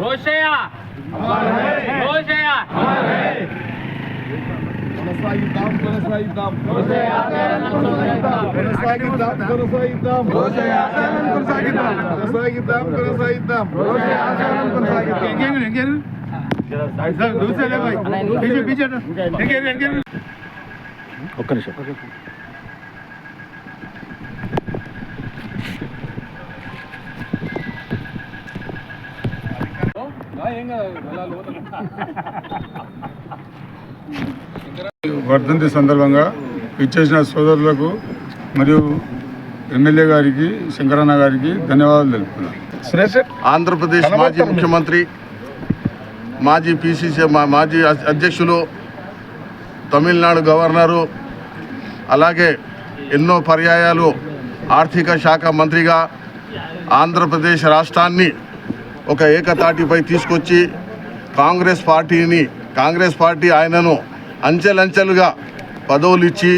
రోషయ్య రోషయ్య కొనసాగిద్దాం కొనసాగిద్దాం రోషయ్య కొనసాగిద్దాం కొనసాగిద్దాం రోషయ్య కొనసాగిద్దాం కొనసాగిద్దాం కొనసాగిద్దాం రోషయ్య కొనసాగిద్దాం ఎంగేరు సార్ దూసరే భాయ్ పీछे पीछे ఎంగేరు ఒక్క నిమిషం వర్ధంతి సందర్భంగా ఇచ్చేసిన సోదరులకు మరియు ఎమ్మెల్యే గారికి శంకరన్న గారికి ధన్యవాదాలు తెలుపుతున్నాను. ఆంధ్రప్రదేశ్ మాజీ ముఖ్యమంత్రి, మాజీ పిసిసి మాజీ అధ్యక్షులు, తమిళనాడు గవర్నరు, అలాగే ఎన్నో పర్యాయాలు ఆర్థిక శాఖ మంత్రిగా ఆంధ్రప్రదేశ్ రాష్ట్రాన్ని ఒక ఏకతాటిపై తీసుకొచ్చి కాంగ్రెస్ పార్టీ ఆయనను అంచెలంచెలుగా పదవులు ఇచ్చి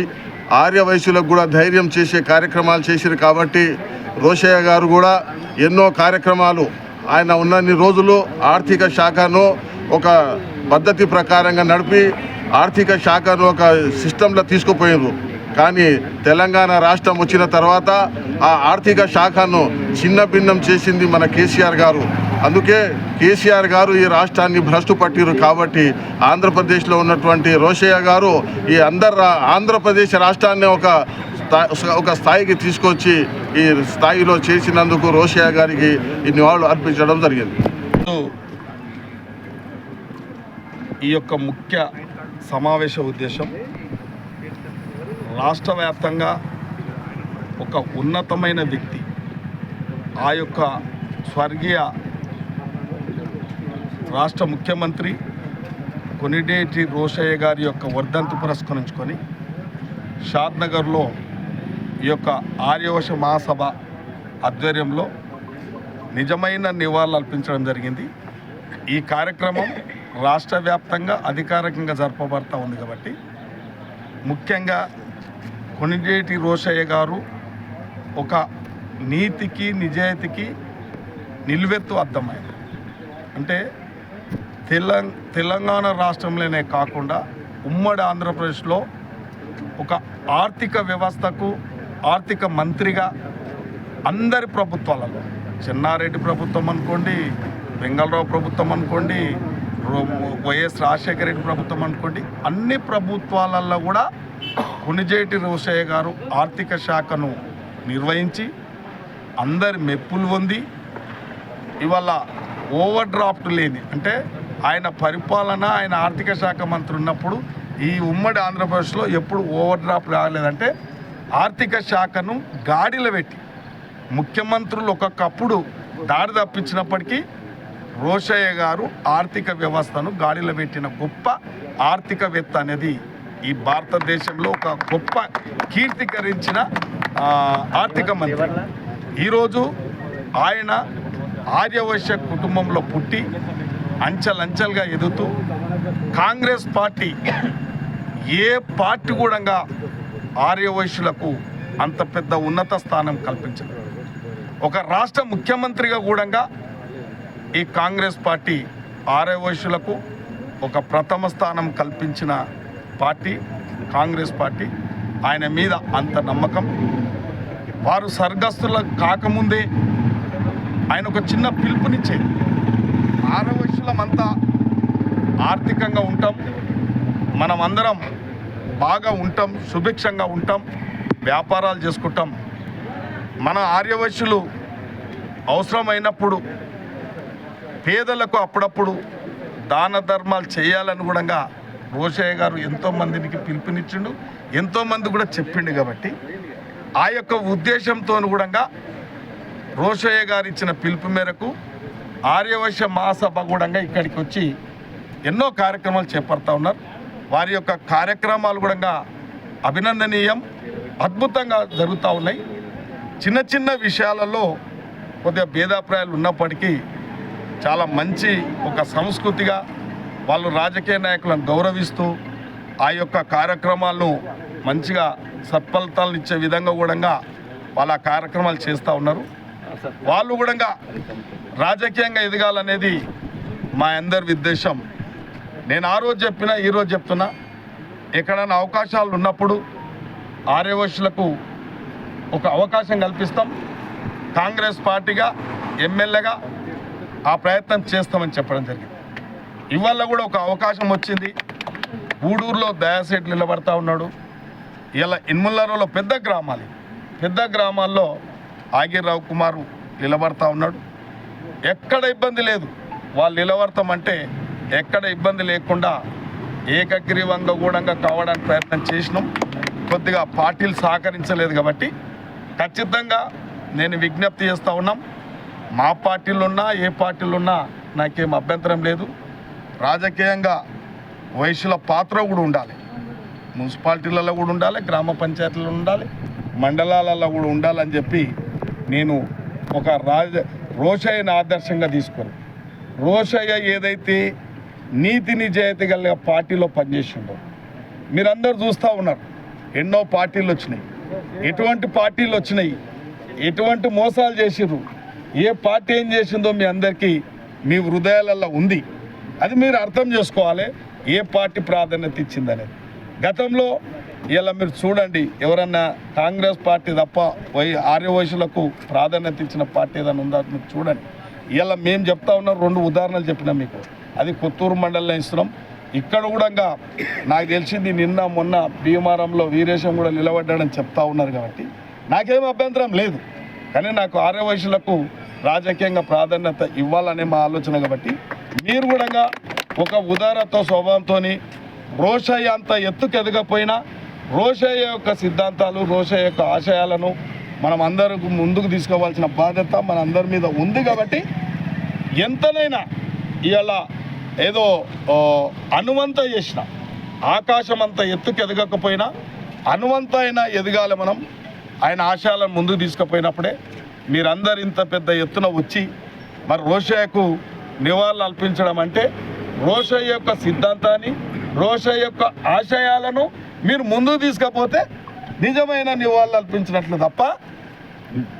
ఆర్యవైశ్యులకు కూడా ధైర్యం చేసే కార్యక్రమాలు చేశారు. కాబట్టి రోషయ్య గారు కూడా ఎన్నో కార్యక్రమాలు ఆయన ఉన్నన్ని రోజులు ఆర్థిక శాఖను ఒక పద్ధతి ప్రకారంగా నడిపి ఆర్థిక శాఖను ఒక సిస్టంలో తీసుకుపోయినారు. కానీ తెలంగాణ రాష్ట్రం వచ్చిన తర్వాత ఆ ఆర్థిక శాఖను చిన్న భిన్నం చేసింది మన కేసీఆర్ గారు. అందుకే కేసీఆర్ గారు ఈ రాష్ట్రాన్ని భ్రష్టు పట్టిరు. కాబట్టి ఆంధ్రప్రదేశ్లో ఉన్నటువంటి రోషయ్య గారు ఈ ఆంధ్రప్రదేశ్ రాష్ట్రాన్ని ఒక స్థాయికి తీసుకొచ్చి ఈ స్థాయిలో చేసినందుకు రోషయ్య గారికి ఈ నివాళులు అర్పించడం జరిగింది. ఈ యొక్క ముఖ్య సమావేశ ఉద్దేశం రాష్ట్ర వ్యాప్తంగా ఒక ఉన్నతమైన వ్యక్తి, ఆ యొక్క స్వర్గీయ రాష్ట్ర ముఖ్యమంత్రి కొనిడేటి రోషయ్య గారి యొక్క వర్ధంతి పురస్కరించుకొని షాద్నగర్లో ఈ యొక్క ఆర్యవైశ్య మహాసభ ఆధ్వర్యంలో నిజమైన నివాళులు అర్పించడం జరిగింది. ఈ కార్యక్రమం రాష్ట్ర వ్యాప్తంగా అధికారికంగా జరపబడతా ఉంది. కాబట్టి ముఖ్యంగా కొనిడేటి రోషయ్య గారు ఒక నీతికి నిజాయితీకి నిలువెత్తు అర్థమైన, అంటే తెలంగాణ రాష్ట్రంలోనే కాకుండా ఉమ్మడి ఆంధ్రప్రదేశ్లో ఒక ఆర్థిక వ్యవస్థకు ఆర్థిక మంత్రిగా అందరి ప్రభుత్వాలలో, చెన్నారెడ్డి ప్రభుత్వం అనుకోండి, వెంగళరావు ప్రభుత్వం అనుకోండి, వైఎస్ రాజశేఖర రెడ్డి ప్రభుత్వం అనుకోండి, అన్ని ప్రభుత్వాలలో కూడా కొనిజేటి రోషయ్య గారు ఆర్థిక శాఖను నిర్వహించి అందరి మెప్పులు పొంది ఇవాళ ఓవర్ డ్రాఫ్ట్ లేని, అంటే ఆయన పరిపాలన, ఆయన ఆర్థిక శాఖ మంత్రి ఉన్నప్పుడు ఈ ఉమ్మడి ఆంధ్రప్రదేశ్లో ఎప్పుడు ఓవర్ డ్రాఫ్ట్ రాలేదంటే ఆర్థిక శాఖను గాడిలో పెట్టి ముఖ్యమంత్రులు ఒక్కొక్కప్పుడు దారి తప్పించినప్పటికీ రోషయ్య గారు ఆర్థిక వ్యవస్థను గాడిలో పెట్టిన గొప్ప ఆర్థికవేత్త అనేది ఈ భారతదేశంలో ఒక గొప్ప కీర్తికరించిన ఆర్థిక మంత్రి. ఈరోజు ఆయన ఆర్యవైశ్య కుటుంబంలో పుట్టి అంచెలంచెలుగా ఎదుగుతూ కాంగ్రెస్ పార్టీ ఏ పార్టీ కూడా ఆర్యవైశ్యులకు అంత పెద్ద ఉన్నత స్థానం కల్పించదు. ఒక రాష్ట్ర ముఖ్యమంత్రిగా కూడా ఈ కాంగ్రెస్ పార్టీ ఆర్యవైశ్యులకు ఒక ప్రథమ స్థానం కల్పించిన పార్టీ కాంగ్రెస్ పార్టీ. ఆయన మీద అంత నమ్మకం. వారు స్వర్గస్థుల కాకముందే ఆయన ఒక చిన్న పిలుపునిచ్చేది, ఆర్యవైశ్యులమంతా ఆర్థికంగా ఉంటాం, మనమందరం బాగా ఉంటాం, సుభిక్షంగా ఉంటాం, వ్యాపారాలు చేసుకుంటాం. మన ఆర్యవైశ్యులు అవసరమైనప్పుడు పేదలకు అప్పుడప్పుడు దాన ధర్మాలు చేయాలని కూడా రోషయ్య గారు ఎంతోమందికి పిలుపునిచ్చిండు, ఎంతోమంది కూడా చెప్పిండు. కాబట్టి ఆ యొక్క ఉద్దేశంతో కూడా రోషయ్య గారు ఇచ్చిన పిలుపు మేరకు ఆర్యవైశ్య మహాసభ కూడా ఇక్కడికి వచ్చి ఎన్నో కార్యక్రమాలు చేపడతా ఉన్నారు. వారి యొక్క కార్యక్రమాలు కూడా అభినందనీయం, అద్భుతంగా జరుగుతూ ఉన్నాయి. చిన్న చిన్న విషయాలలో కొద్దిగా భేదాభిప్రాయాలు ఉన్నప్పటికీ చాలా మంచి ఒక సంస్కృతిగా వాళ్ళు రాజకీయ నాయకులను గౌరవిస్తూ ఆ యొక్క కార్యక్రమాలను మంచిగా సత్ఫలితాలను ఇచ్చే విధంగా కూడా వాళ్ళ కార్యక్రమాలు చేస్తూ ఉన్నారు. వాళ్ళు కూడా రాజకీయంగా ఎదగాలనేది మా అందరి ఉద్దేశం. నేను ఆ రోజు చెప్పినా ఈరోజు చెప్తున్నా, ఎక్కడైనా అవకాశాలు ఉన్నప్పుడు ఆర్యవైశ్యులకు ఒక అవకాశం కల్పిస్తాం. కాంగ్రెస్ పార్టీగా ఎమ్మెల్యేగా ఆ ప్రయత్నం చేస్తామని చెప్పడం జరిగింది. ఇవాళ కూడా ఒక అవకాశం వచ్చింది. గూడూరులో దయాసేట్ నిలబడతా ఉన్నాడు. ఇలా ఇన్ముల్లారోలో పెద్ద గ్రామాల్లో ఆగిర్ రవికుమార్ నిలబడతా ఉన్నాడు. ఎక్కడ ఇబ్బంది లేదు. వాళ్ళు నిలబడతామంటే ఎక్కడ ఇబ్బంది లేకుండా ఏకగ్రీవంగా కూడా కావడానికి ప్రయత్నం చేసినాం. కొద్దిగా పార్టీలు సహకరించలేదు కాబట్టి ఖచ్చితంగా నేను విజ్ఞప్తి చేస్తూ ఉన్నాం. మా పార్టీలు ఉన్నా ఏ పార్టీలు ఉన్నా నాకేం అభ్యంతరం లేదు. రాజకీయంగా వైశ్యుల పాత్ర కూడా ఉండాలి. మున్సిపాలిటీలలో కూడా ఉండాలి, గ్రామ పంచాయతీలలో ఉండాలి, మండలాలలో కూడా ఉండాలని చెప్పి నేను ఒక రోషయ్యని ఆదర్శంగా తీసుకొని, రోషయ్య ఏదైతే నీతి నిజాయితీ గల పార్టీలో పనిచేసిండో మీరందరూ చూస్తూ ఉన్నారు. ఎన్నో పార్టీలు వచ్చినాయి, ఎటువంటి పార్టీలు వచ్చినాయి, ఎటువంటి మోసాలు చేసిర్రు, ఏ పార్టీ ఏం చేసిందో మీ అందరికీ మీ హృదయాలలో ఉంది. అది మీరు అర్థం చేసుకోవాలి, ఏ పార్టీ ప్రాధాన్యత ఇచ్చిందనేది. గతంలో ఇలా మీరు చూడండి, ఎవరన్నా కాంగ్రెస్ పార్టీ తప్ప ఆర్యవైశ్యులకు ప్రాధాన్యత ఇచ్చిన పార్టీ ఏదైనా ఉందా మీరు చూడండి. ఇలా మేము చెప్తా ఉన్నాం, 2 ఉదాహరణలు చెప్పినాం మీకు. అది కొత్తూరు మండలంలో ఇస్తున్నాం. ఇక్కడ కూడా నాకు తెలిసింది నిన్న మొన్న భీమారంలో వీరేశం కూడా నిలబడ్డాడని చెప్తా ఉన్నారు కాబట్టి నాకేం అభ్యంతరం లేదు. కానీ నాకు ఆర్యవైశ్యులకు రాజకీయంగా ప్రాధాన్యత ఇవ్వాలనే మా ఆలోచన కాబట్టి మీరు కూడా ఒక ఉదారత స్వభావంతో రోషయ్య అంత ఎత్తుకు ఎదగపోయినా రోషయ్య యొక్క సిద్ధాంతాలు, రోషయ్య యొక్క ఆశయాలను మనం అందరూ ముందుకు తీసుకోవాల్సిన బాధ్యత మన అందరి మీద ఉంది. కాబట్టి ఎంతనైనా ఇవాళ ఏదో అనువంత చేసిన ఆకాశం అంత ఎత్తుకు ఎదగకపోయినా అనువంత అయినా ఎదగాలి మనం. ఆయన ఆశయాలను ముందుకు తీసుకుపోయినప్పుడే మీరందరూ ఇంత పెద్ద ఎత్తున వచ్చి మరి రోషయ్యకు నివాళులు అర్పించడం అంటే రోషయ్య యొక్క సిద్ధాంతాన్ని, రోషయ్య యొక్క ఆశయాలను మీరు ముందుకు తీసుకపోతే నిజమైన నివాళులు అర్పించినట్లు తప్ప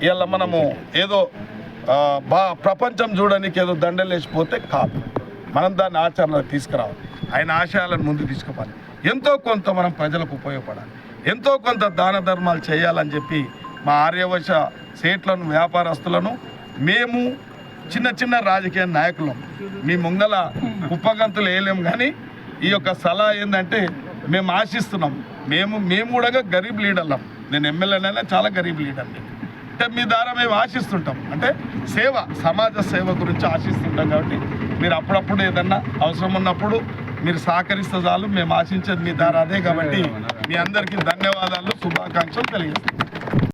ఇలా మనము ఏదో ప్రపంచం చూడడానికి ఏదో దండలేసిపోతే కాదు. మనం దాన్ని ఆచరణకు తీసుకురావాలి. ఆయన ఆశయాలను ముందుకు తీసుకుపోవాలి. ఎంతో కొంత మనం ప్రజలకు ఉపయోగపడాలి, ఎంతో కొంత దాన ధర్మాలు చేయాలని చెప్పి మా ఆర్యవైశ్య సేట్లను, వ్యాపారస్తులను, మేము చిన్న చిన్న రాజకీయ నాయకులం మీ ముంగల కుప్పగంతులు వేయలేము. కానీ ఈ యొక్క సలహా ఏంటంటే మేము ఆశిస్తున్నాం, మేము కూడా గరీబ్ లీడర్లం. నేను ఎమ్మెల్యేనైనా చాలా గరీబ్ లీడర్ని. అంటే మీ ద్వారా మేము ఆశిస్తుంటాం, అంటే సేవ, సమాజ సేవ గురించి ఆశిస్తుంటాం. కాబట్టి మీరు అప్పుడప్పుడు ఏదన్నా అవసరం ఉన్నప్పుడు మీరు సహకరిస్తే చాలు. మేము ఆశించేది మీ ద్వారా అదే. కాబట్టి మీ అందరికీ ధన్యవాదాలు, శుభాకాంక్షలు తెలియజేస్తాం.